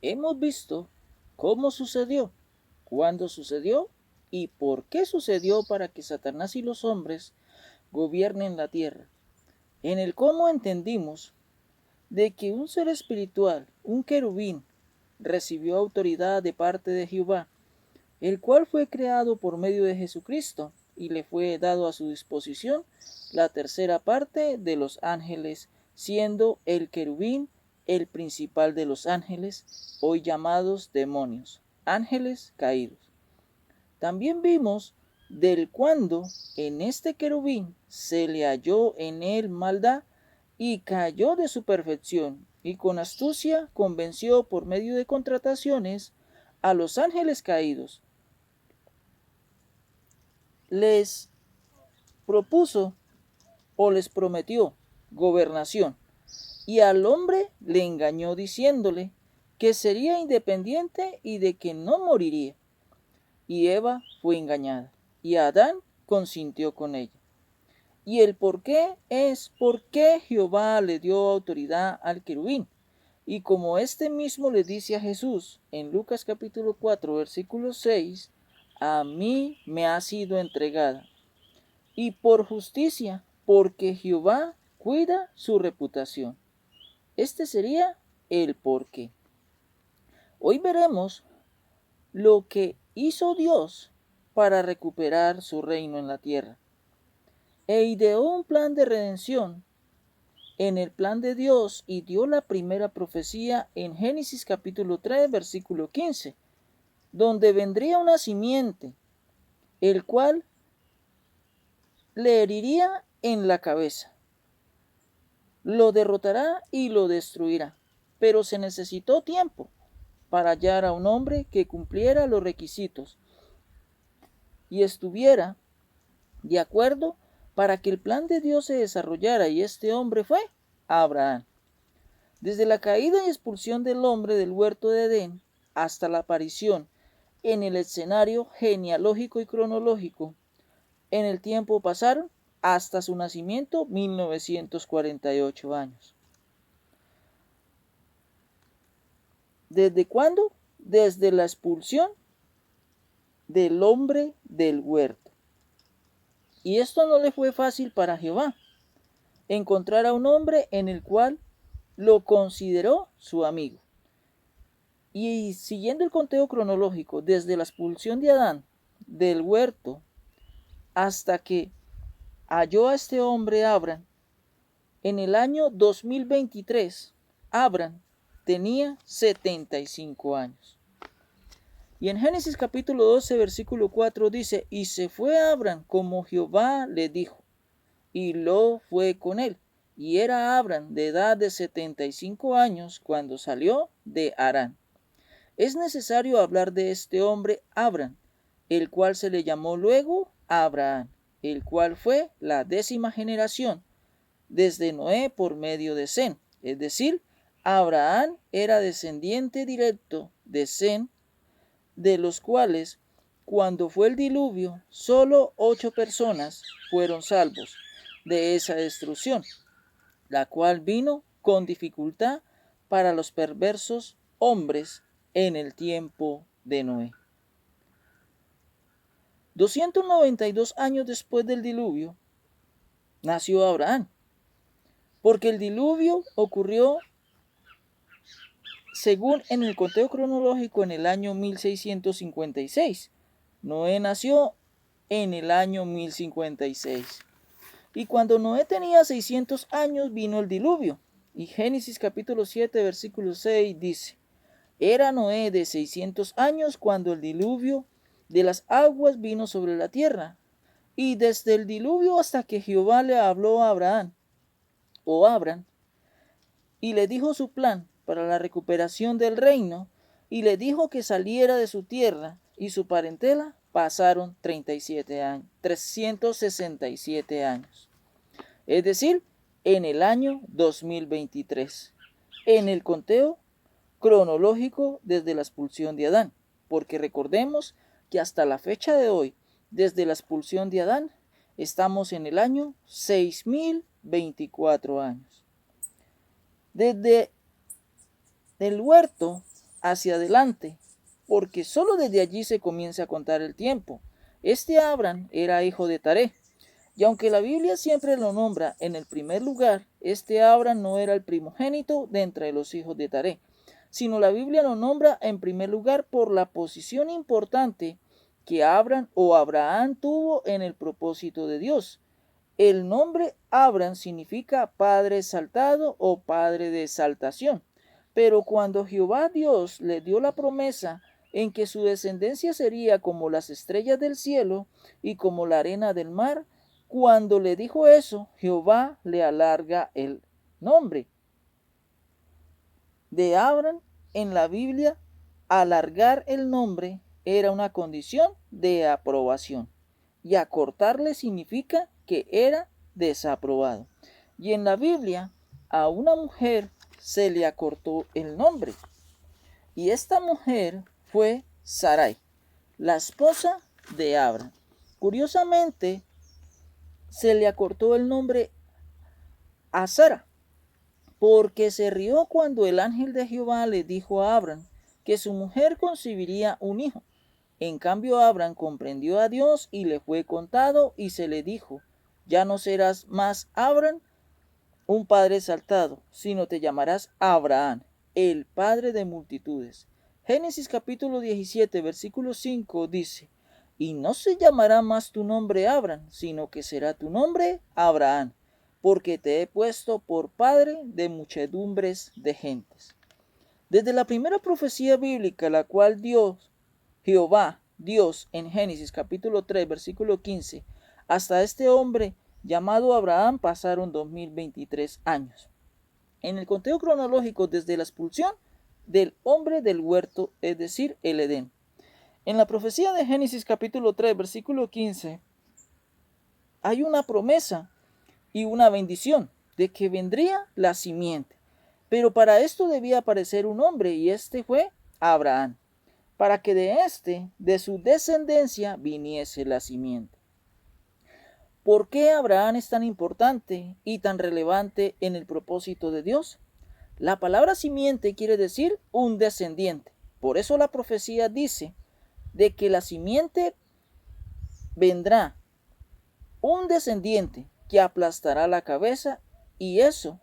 hemos visto cómo sucedió, cuándo sucedió y por qué sucedió para que Satanás y los hombres gobiernen la tierra. En el cómo entendimos de que un ser espiritual, un querubín, recibió autoridad de parte de Jehová, el cual fue creado por medio de Jesucristo y le fue dado a su disposición la tercera parte de los ángeles, siendo el querubín el principal de los ángeles, hoy llamados demonios, ángeles caídos. También vimos del cuando en este querubín se le halló en él maldad y cayó de su perfección, y con astucia convenció por medio de contrataciones a los ángeles caídos. Les propuso o les prometió gobernación, y al hombre le engañó diciéndole que sería independiente y de que no moriría. Y Eva fue engañada, y Adán consintió con ella. Y el por qué es porque Jehová le dio autoridad al querubín. Y como este mismo le dice a Jesús en Lucas capítulo 4, versículo 6, a mí me ha sido entregada. Y por justicia, porque Jehová cuida su reputación. Este sería el por qué. Hoy veremos lo que hizo Dios para recuperar su reino en la tierra. E ideó un plan de redención en el plan de Dios y dio la primera profecía en Génesis capítulo 3, versículo 15, donde vendría una simiente, el cual le heriría en la cabeza, lo derrotará y lo destruirá. Pero se necesitó tiempo para hallar a un hombre que cumpliera los requisitos y estuviera de acuerdo para que el plan de Dios se desarrollara, y este hombre fue Abraham. Desde la caída y expulsión del hombre del huerto de Edén hasta la aparición en el escenario genealógico y cronológico, en el tiempo pasaron hasta su nacimiento 1948 años. ¿Desde cuándo? Desde la expulsión del hombre del huerto. Y esto no le fue fácil para Jehová, encontrar a un hombre en el cual lo consideró su amigo. Y siguiendo el conteo cronológico, desde la expulsión de Adán del huerto hasta que halló a este hombre Abraham, en el año 2023, Abraham tenía 75 años. Y en Génesis capítulo 12, versículo 4 dice, y se fue Abraham como Jehová le dijo, y Lot fue con él. Y era Abraham de edad de 75 años cuando salió de Harán. Es necesario hablar de este hombre Abraham, el cual se le llamó luego Abraham, el cual fue la 10ª generación desde Noé por medio de Sem. Es decir, Abraham era descendiente directo de Sem, de los cuales, cuando fue el diluvio, solo 8 personas fueron salvos de esa destrucción, la cual vino con dificultad para los perversos hombres en el tiempo de Noé. 292 años después del diluvio, nació Abraham, porque el diluvio ocurrió, según en el conteo cronológico, en el año 1656. Noé nació en el año 1056. Y cuando Noé tenía 600 años vino el diluvio. Y Génesis capítulo 7, versículo 6 dice, era Noé de 600 años cuando el diluvio de las aguas vino sobre la tierra. Y desde el diluvio hasta que Jehová le habló a Abraham, o Abraham, y le dijo su plan para la recuperación del reino, y le dijo que saliera de su tierra y su parentela, pasaron 37 años, 367 años. Es decir, en el año 2023, en el conteo cronológico desde la expulsión de Adán, porque recordemos que hasta la fecha de hoy, desde la expulsión de Adán, estamos en el año 6024 años. Desde el huerto hacia adelante, porque solo desde allí se comienza a contar el tiempo. Este Abram era hijo de Taré, y aunque la Biblia siempre lo nombra en el primer lugar, este Abram no era el primogénito de entre los hijos de Taré, sino la Biblia lo nombra en primer lugar por la posición importante que Abram o Abraham tuvo en el propósito de Dios. El nombre Abram significa padre exaltado o padre de exaltación. Pero cuando Jehová Dios le dio la promesa en que su descendencia sería como las estrellas del cielo y como la arena del mar, cuando le dijo eso, Jehová le alarga el nombre de Abram en la Biblia. Alargar el nombre era una condición de aprobación y acortarle significa que era desaprobado. Y en la Biblia a una mujer se le acortó el nombre, y esta mujer fue Sarai, la esposa de Abram. Curiosamente, se le acortó el nombre a Sara, porque se rió cuando el ángel de Jehová le dijo a Abram que su mujer concibiría un hijo. En cambio, Abram comprendió a Dios y le fue contado y se le dijo: ya no serás más Abram, un padre exaltado, sino te llamarás Abraham, el padre de multitudes. Génesis capítulo 17, versículo 5 dice: y no se llamará más tu nombre Abram, sino que será tu nombre Abraham, porque te he puesto por padre de muchedumbres de gentes. Desde la primera profecía bíblica, la cual Jehová, Dios, en Génesis capítulo 3, versículo 15, hasta este hombre llamado Abraham pasaron 2023 años. En el conteo cronológico desde la expulsión del hombre del huerto, es decir, el Edén. En la profecía de Génesis capítulo 3, versículo 15, hay una promesa y una bendición de que vendría la simiente. Pero para esto debía aparecer un hombre, y este fue Abraham, para que de su descendencia, viniese la simiente. ¿Por qué Abraham es tan importante y tan relevante en el propósito de Dios? La palabra simiente quiere decir un descendiente. Por eso la profecía dice de que la simiente vendrá un descendiente que aplastará la cabeza, y eso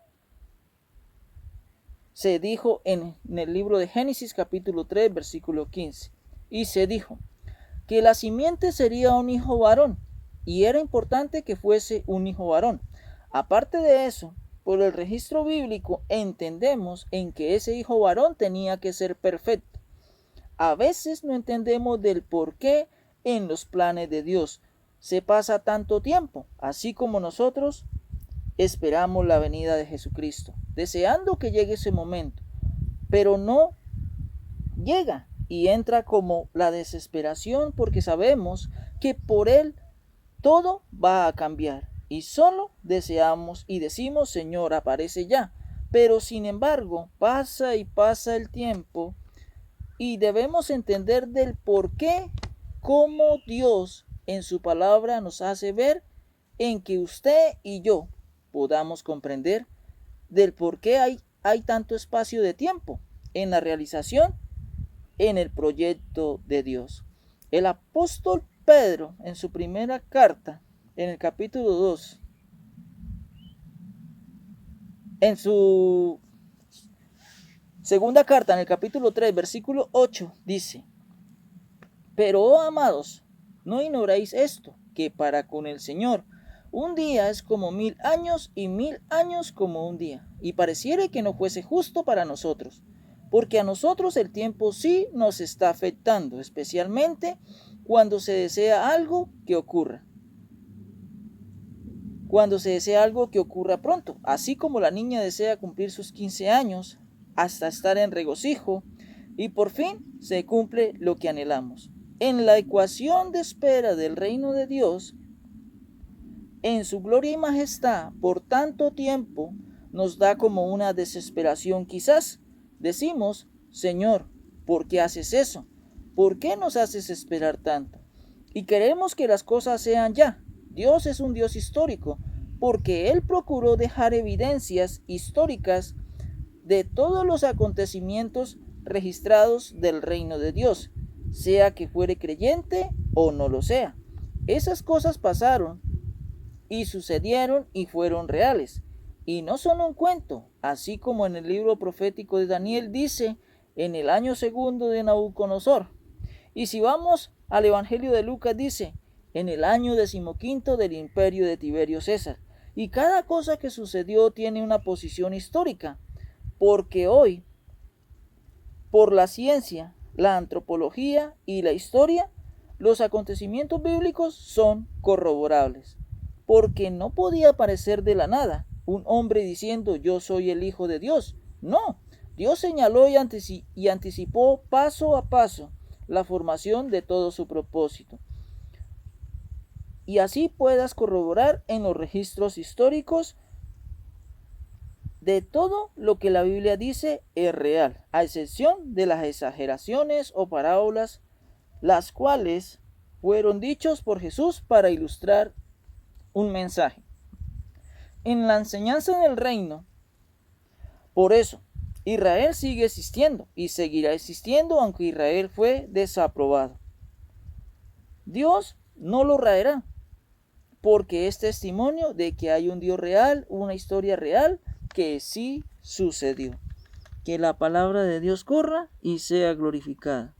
se dijo en el libro de Génesis capítulo 3, versículo 15. Y se dijo que la simiente sería un hijo varón, y era importante que fuese un hijo varón. Aparte de eso, por el registro bíblico entendemos en que ese hijo varón tenía que ser perfecto. A veces no entendemos del por qué en los planes de Dios se pasa tanto tiempo, así como nosotros esperamos la venida de Jesucristo, deseando que llegue ese momento, pero no llega, y entra como la desesperación porque sabemos que por Él todo va a cambiar y solo deseamos y decimos: Señor, aparece ya. Pero sin embargo pasa y pasa el tiempo, y debemos entender del por qué, cómo Dios en su palabra nos hace ver en que usted y yo podamos comprender del por qué hay tanto espacio de tiempo en la realización, en el proyecto de Dios. El apóstol Pedro, en su primera carta, en el capítulo 2, en su segunda carta, en el capítulo 3, versículo 8, dice: pero, oh amados, no ignoréis esto, que para con el Señor un día es como 1000 años, y 1000 años como un día. Y pareciera que no fuese justo para nosotros, porque a nosotros el tiempo sí nos está afectando, especialmente cuando se desea algo que ocurra. Cuando se desea algo que ocurra pronto, así como la niña desea cumplir sus 15 años hasta estar en regocijo, y por fin se cumple lo que anhelamos. En la ecuación de espera del reino de Dios, en su gloria y majestad, por tanto tiempo, nos da como una desesperación. Quizás decimos: Señor, ¿por qué haces eso? ¿Por qué nos haces esperar tanto? Y queremos que las cosas sean ya. Dios es un Dios histórico, porque Él procuró dejar evidencias históricas de todos los acontecimientos registrados del reino de Dios, sea que fuere creyente o no lo sea. Esas cosas pasaron y sucedieron y fueron reales. Y no son un cuento, así como en el libro profético de Daniel dice, en el año segundo de Nabucodonosor. Y si vamos al Evangelio de Lucas dice, en el año 15 del imperio de Tiberio César. Y cada cosa que sucedió tiene una posición histórica, porque hoy, por la ciencia, la antropología y la historia, los acontecimientos bíblicos son corroborables, porque no podía aparecer de la nada un hombre diciendo yo soy el Hijo de Dios. No, Dios señaló y anticipó paso a paso la formación de todo su propósito. Y así puedas corroborar en los registros históricos de todo lo que la Biblia dice es real, a excepción de las exageraciones o parábolas, las cuales fueron dichos por Jesús para ilustrar un mensaje. En la enseñanza del reino, por eso, Israel sigue existiendo y seguirá existiendo aunque Israel fue desaprobado. Dios no lo raerá, porque es testimonio de que hay un Dios real, una historia real que sí sucedió. Que la palabra de Dios corra y sea glorificada.